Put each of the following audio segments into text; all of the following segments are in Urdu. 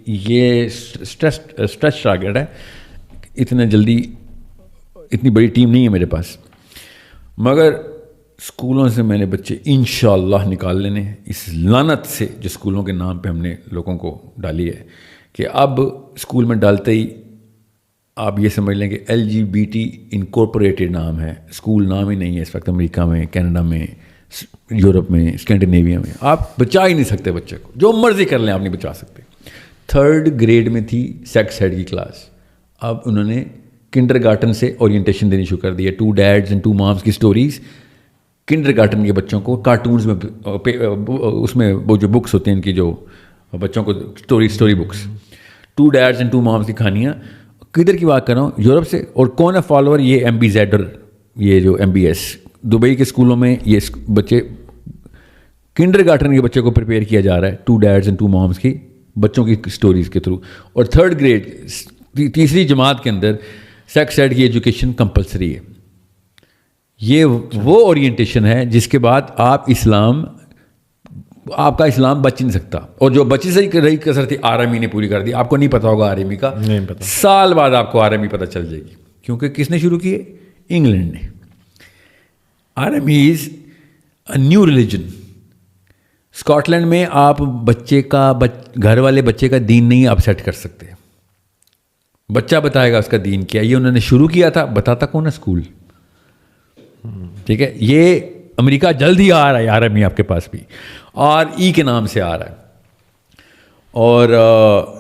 یہ اسٹریچ ٹارگیٹ ہے. اتنا جلدی اتنی بڑی ٹیم نہیں ہے میرے پاس, مگر اسکولوں سے میں نے بچے انشاءاللہ نکال لینے ہیں اس لعنت سے جو اسکولوں کے نام پہ ہم نے لوگوں کو ڈالی ہے, کہ اب اسکول میں ڈالتے ہی آپ یہ سمجھ لیں کہ LGBT انکورپوریٹڈ نام ہے, اسکول نام ہی نہیں ہے اس وقت امریکہ میں, کینیڈا میں, یورپ میں, اسکینڈینیویا میں. آپ بچا ہی نہیں سکتے بچے کو, جو مرضی کر لیں آپ نہیں بچا سکتے. 3rd گریڈ میں تھی سیکس ایڈ کی کلاس, اب انہوں نے کنڈر گارٹن سے اورینٹیشن دینی شروع کر دی ہے. 2 ڈیڈز اینڈ 2 مامس کی سٹوریز کنڈر گارٹن کے بچوں کو کارٹونز میں, اس میں وہ جو بکس ہوتے ہیں ان کی جو بچوں کو story books, 2 dads and 2 moms کی کہانیاں. کدھر کی بات کر رہا ہوں؟ یورپ سے. اور کون ہے فالوور؟ یہ MBZ اور یہ جو MBS دبئی کے اسکولوں میں یہ بچے کنڈر گارٹن کے بچے کو پریپیئر کیا جا رہا ہے 2 ڈیڈز اینڈ 2 مامس کی بچوں کی اسٹوریز کے تھرو. اور 3rd گریڈ تیسری جماعت کے اندر سیکس ایڈ کی ایجوکیشن کمپلسری ہے. یہ وہ اورینٹیشن ہے جس کے بعد آپ کا اسلام بچ نہیں سکتا. اور جو بچی سے رہی کثر تھی RME نے پوری کر دی. آپ کو نہیں پتا ہوگا RME کا, سال بعد آپ کو RME پتہ چل جائے گی, کیونکہ کس نے شروع کی ہے؟ انگلینڈ نے. RME is a new religion. Scotland میں آپ بچے کا گھر والے بچے کا دین نہیں آپ سیٹ کر سکتے, بچہ بتائے گا اس کا دین کیا. یہ انہوں نے شروع کیا تھا, بتاتا کون ہے؟ اسکول. ٹھیک ہے, یہ امریکہ جلد ہی آ رہا ہے RME آپ کے پاس بھی, RE کے نام سے آ رہا ہے. اور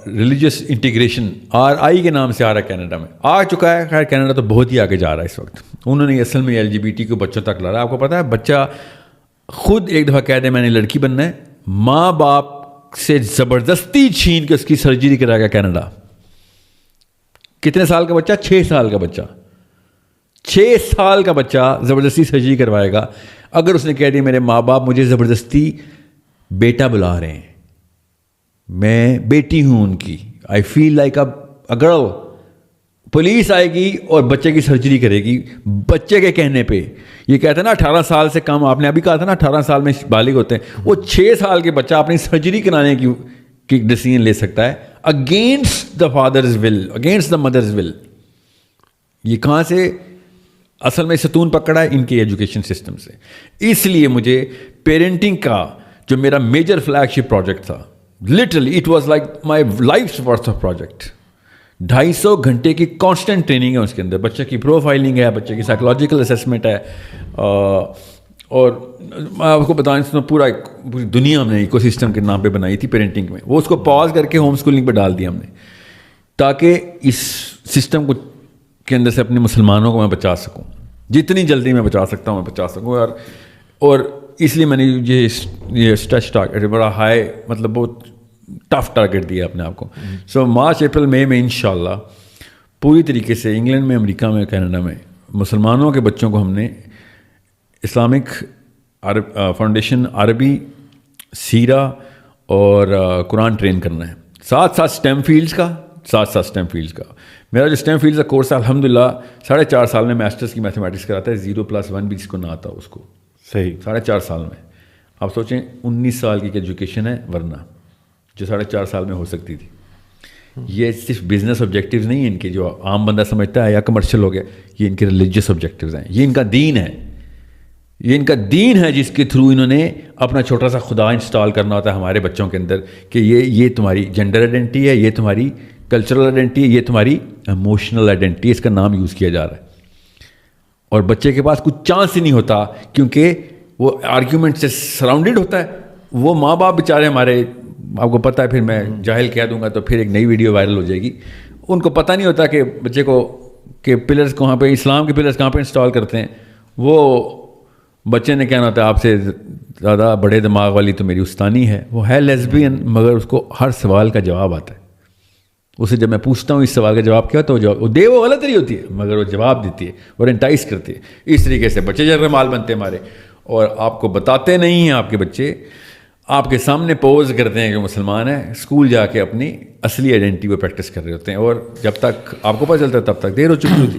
ریلیجیس انٹیگریشن RI کے نام سے آ رہا ہے, کینیڈا میں آ چکا ہے. خیر کینیڈا تو بہت ہی آگے جا رہا ہے اس وقت. انہوں نے اصل میں LGBT کو بچوں تک لا رہا ہے. آپ کو پتا ہے بچہ خود ایک دفعہ کہہ دے میں نے لڑکی بننا ہے, ماں باپ سے زبردستی چھین کے اس کی سرجری کرائے گا کینیڈا. کتنے سال کا بچہ؟ 6 سال کا بچہ. 6 سال کا بچہ زبردستی سرجری کروائے گا اگر اس نے کہہ دیا میرے ماں باپ مجھے زبردستی بیٹا بلا رہے ہیں, میں بیٹی ہوں ان کی, I feel like a girl. Police آئے گی اور بچے کی سرجری کرے گی بچے کے کہنے پہ. یہ کہتے ہیں نا 18 سال سے کم, آپ نے ابھی کہا تھا نا 18 سال میں بالغ ہوتے ہیں, وہ 6 سال کے بچہ اپنی سرجری کرانے کی ڈیسیژن لے سکتا ہے against the father's will, against the mother's will. یہ کہاں سے اصل میں ستون پکڑا ہے؟ ان کے ایجوکیشن سسٹم سے. اس لیے مجھے پیرنٹنگ کا جو میرا میجر فلیگ شپ پروجیکٹ تھا, literally it was like my life worth of project. 250 گھنٹے کی کانسٹنٹ ٹریننگ ہے اس کے اندر. بچے کی پروفائلنگ ہے, بچے کی سائیکولوجیکل اسیسمنٹ ہے, اور میں آپ کو بتاؤں پوری دنیا ہم نے ایکو سسٹم کے نام پہ بنائی تھی پیرنٹنگ میں. وہ اس کو پاز کر کے ہوم اسکولنگ پہ ڈال دیا ہم نے, تاکہ اس سسٹم کو کے اندر سے اپنے مسلمانوں کو میں بچا سکوں. جتنی جلدی میں بچا سکتا ہوں میں بچا سکوں. اور اس لیے میں نے یہ اسٹریچ ٹارگیٹ بڑا ہائی, مطلب بہت ٹف ٹارگیٹ دیا اپنے آپ کو. سو مارچ اپریل مئی میں انشاءاللہ پوری طریقے سے انگلینڈ میں, امریکہ میں, کینیڈا میں مسلمانوں کے بچوں کو ہم نے اسلامک فاؤنڈیشن, عربی, سیرہ اور قرآن ٹرین کرنا ہے, ساتھ ساتھ اسٹیم فیلڈس کا. میرا جو اسٹیم فیلڈس کا کورس ہے الحمدللہ 4.5 سال میں ماسٹرز کی میتھمیٹکس کراتا ہے. 0+1 بھی جس کو نہ آتا اس کو, صحیح 4.5 سال میں. آپ سوچیں 19 سال کی ایجوکیشن ہے ورنہ, جو 4.5 سال میں ہو سکتی تھی. یہ صرف بزنس آبجیکٹیوز نہیں ہیں ان کے جو عام بندہ سمجھتا ہے یا کمرشل ہو گیا, یہ ان کے ریلیجیس آبجیکٹیوز ہیں. یہ ان کا دین ہے, یہ ان کا دین ہے جس کے تھرو انہوں نے اپنا چھوٹا سا خدا انسٹال کرنا ہوتا ہے ہمارے بچوں کے اندر, کہ یہ تمہاری جینڈر آئیڈینٹی ہے, یہ تمہاری کلچرل آئیڈینٹی ہے, یہ تمہاری ایموشنل آئیڈینٹی ہے. اس کا نام یوز کیا جا رہا ہے. اور بچے کے پاس کچھ چانس ہی نہیں ہوتا, کیونکہ وہ آرگیومنٹ سے سراؤنڈڈ ہوتا ہے. وہ ماں باپ بیچارے ہمارے, آپ کو پتہ ہے, پھر میں جاہل کہہ دوں گا تو پھر ایک نئی ویڈیو وائرل ہو جائے گی. ان کو پتہ نہیں ہوتا کہ بچے کو کہ پلرز کہاں پہ, اسلام کے پلرز کہاں پہ انسٹال کرتے ہیں. وہ بچے نے کہنا ہوتا ہے آپ سے زیادہ بڑے دماغ والی تو میری استانی ہے. وہ ہے لیزبین, مگر اس کو ہر سوال کا جواب آتا ہے. اسے جب میں پوچھتا ہوں اس سوال کا جواب کیا, تو وہ غلط نہیں ہوتی ہے, مگر وہ جواب دیتی ہے اور انٹائز کرتی ہے. اس طریقے سے بچے جرے مال بنتے ہیں ہمارے, اور آپ کو بتاتے نہیں ہیں. آپ کے بچے آپ کے سامنے پوز کرتے ہیں کہ مسلمان ہیں, اسکول جا کے اپنی اصلی آئیڈینٹی کو پریکٹس کر رہے ہوتے ہیں, اور جب تک آپ کو پتہ چلتا ہے تب تک دیر ہو چکی ہوتی.